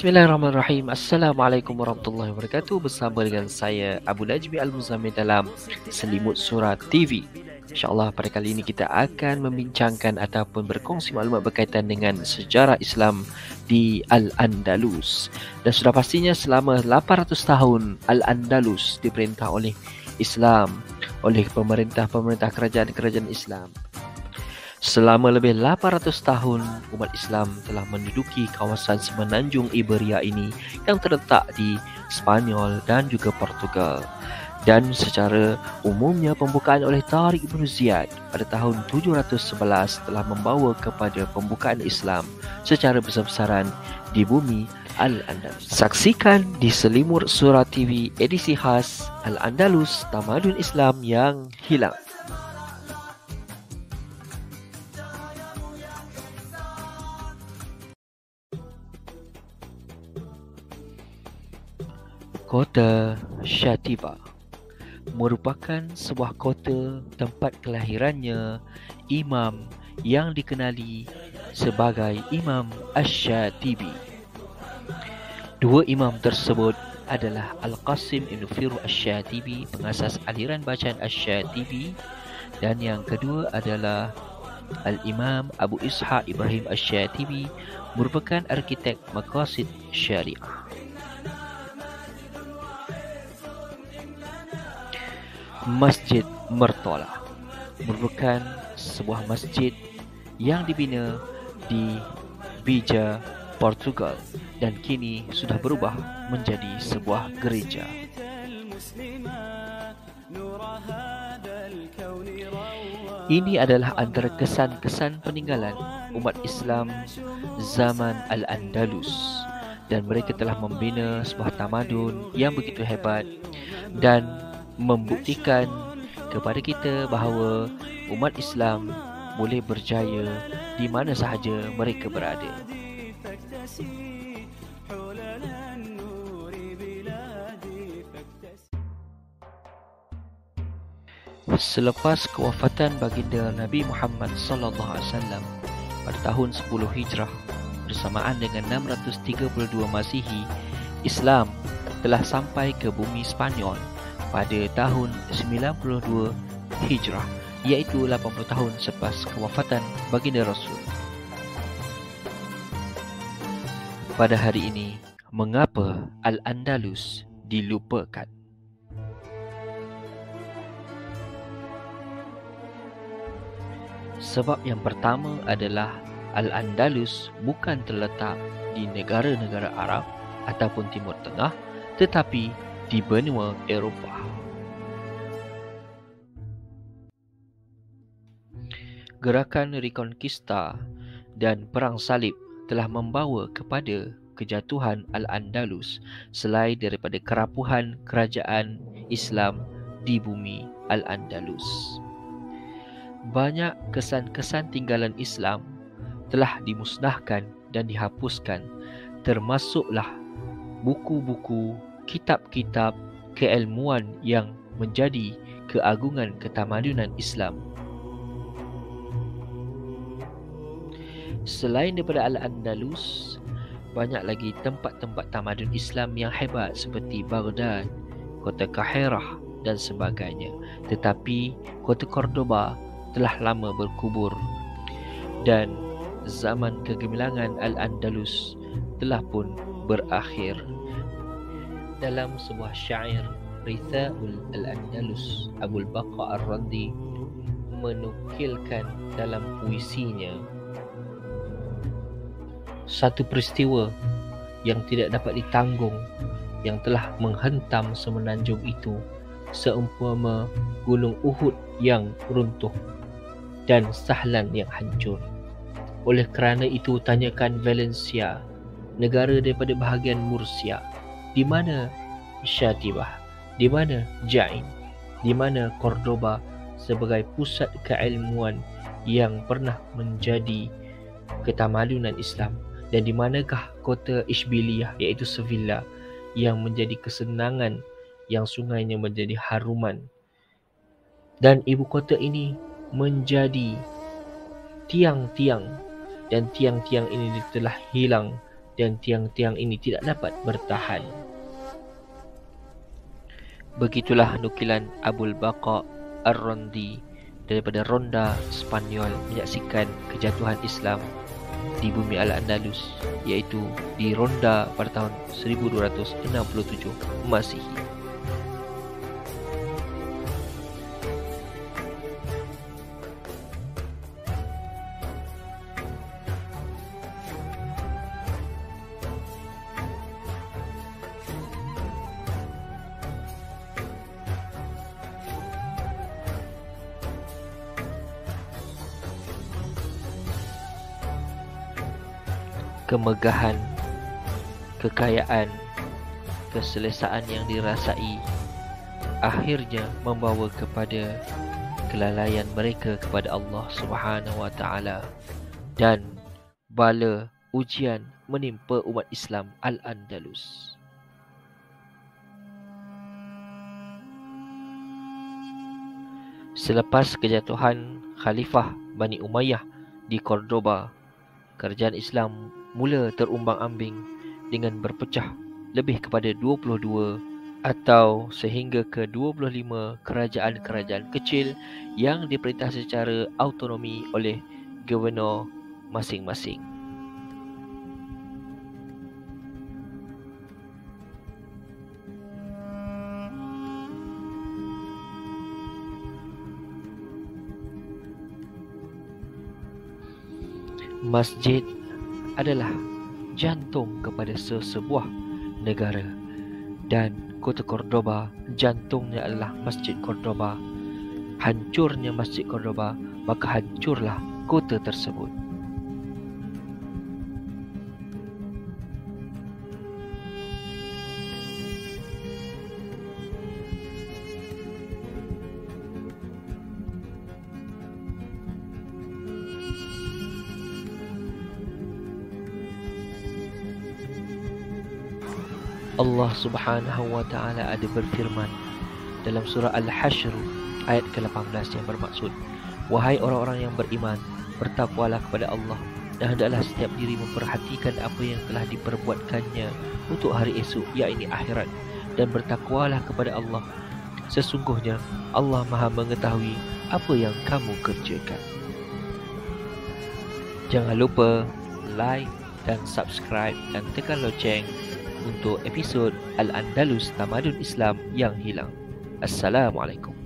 Bismillahirrahmanirrahim. Assalamualaikum warahmatullahi wabarakatuh. Bersama dengan saya Abu Najmi Al-Muzammil dalam Selimut Surat TV. InsyaAllah pada kali ini kita akan membincangkan ataupun berkongsi maklumat berkaitan dengan sejarah Islam di Al-Andalus. Dan sudah pastinya selama 800 tahun Al-Andalus diperintah oleh Islam, oleh pemerintah-pemerintah kerajaan-kerajaan Islam. Selama lebih 800 tahun, umat Islam telah menduduki kawasan semenanjung Iberia ini yang terletak di Spanyol dan juga Portugal. Dan secara umumnya pembukaan oleh Tariq Ibn Ziyad pada tahun 711 telah membawa kepada pembukaan Islam secara besar-besaran di bumi Al-Andalus. Saksikan di Selimut Surat TV edisi khas Al-Andalus, Tamadun Islam yang hilang. Kota Shatiba merupakan sebuah kota tempat kelahirannya imam yang dikenali sebagai Imam Ash-Shatibi. Dua imam tersebut adalah Al-Qasim Ibn Firru Ash-Shatibi, pengasas aliran bacaan Ash-Shatibi, dan yang kedua adalah Al-Imam Abu Ishaq Ibrahim Ash-Shatibi, merupakan arkitek maqasid syariah. Masjid Mertola merupakan sebuah masjid yang dibina di Bija, Portugal, dan kini sudah berubah menjadi sebuah gereja. Ini adalah antara kesan-kesan peninggalan umat Islam zaman Al-Andalus, dan mereka telah membina sebuah tamadun yang begitu hebat dan membuktikan kepada kita bahawa umat Islam boleh berjaya di mana sahaja mereka berada. Selepas kewafatan baginda Nabi Muhammad sallallahu alaihi wasallam pada tahun 10 Hijrah bersamaan dengan 632 Masihi, Islam telah sampai ke bumi Spanyol pada tahun 92 Hijrah, iaitu 80 tahun selepas kewafatan baginda Rasul. Pada hari ini, mengapa Al-Andalus dilupakan? Sebab yang pertama adalah Al-Andalus bukan terletak di negara-negara Arab ataupun Timur Tengah, tetapi di benua Eropah. Gerakan Reconquista dan Perang Salib telah membawa kepada kejatuhan Al-Andalus selain daripada kerapuhan kerajaan Islam di bumi Al-Andalus. Banyak kesan-kesan tinggalan Islam telah dimusnahkan dan dihapuskan, termasuklah buku-buku, kitab-kitab keilmuan yang menjadi keagungan ketamadunan Islam. Selain daripada Al-Andalus, banyak lagi tempat-tempat tamadun Islam yang hebat seperti Baghdad, kota Kahirah dan sebagainya. Tetapi kota Cordoba telah lama berkubur dan zaman kegemilangan Al-Andalus telah pun berakhir. Dalam sebuah syair Ritha'ul Al-Andalus, Abul Baqa Ar-Randi menukilkan dalam puisinya satu peristiwa yang tidak dapat ditanggung yang telah menghentam semenanjung itu, seumpama gunung Uhud yang runtuh dan Sahlan yang hancur. Oleh kerana itu, tanyakan Valencia, negara daripada bahagian Murcia, di mana Shatibah, di mana Jain, di mana Cordoba sebagai pusat keilmuan yang pernah menjadi ketamadunan Islam, dan di manakah kota Ishbiliyah iaitu Sevilla yang menjadi kesenangan, yang sungainya menjadi haruman, dan ibu kota ini menjadi tiang-tiang, dan tiang-tiang ini telah hilang, dan tiang-tiang ini tidak dapat bertahan. Begitulah nukilan Abul Baqa Ar-Rondi daripada Ronda Spanyol menyaksikan kejatuhan Islam di bumi Al-Andalus, iaitu di Ronda pada tahun 1267 Masihi. Kemegahan, kekayaan, keselesaan yang dirasai akhirnya membawa kepada kelalaian mereka kepada Allah Subhanahu wa taala, dan bala ujian menimpa umat Islam Al-Andalus. Selepas kejatuhan Khalifah Bani Umayyah di Cordoba, kerajaan Islam mula terumbang-ambing dengan berpecah lebih kepada 22 atau sehingga ke 25 kerajaan-kerajaan kecil yang diperintah secara autonomi oleh gubernur masing-masing. Masjid adalah jantung kepada sesebuah negara, dan kota Cordoba jantungnya adalah Masjid Cordoba. Hancurnya Masjid Cordoba, maka hancurlah kota tersebut. Allah Subhanahu wa taala ada berfirman dalam surah Al-Hashr ayat ke-18 yang bermaksud, wahai orang-orang yang beriman, bertakwalah kepada Allah, dan hendaklah setiap diri memperhatikan apa yang telah diperbuatkannya untuk hari esok, yakni akhirat, dan bertakwalah kepada Allah, sesungguhnya Allah Maha mengetahui apa yang kamu kerjakan. Jangan lupa like dan subscribe dan tekan loceng untuk episod Al-Andalus Tamadun Islam yang hilang. Assalamualaikum.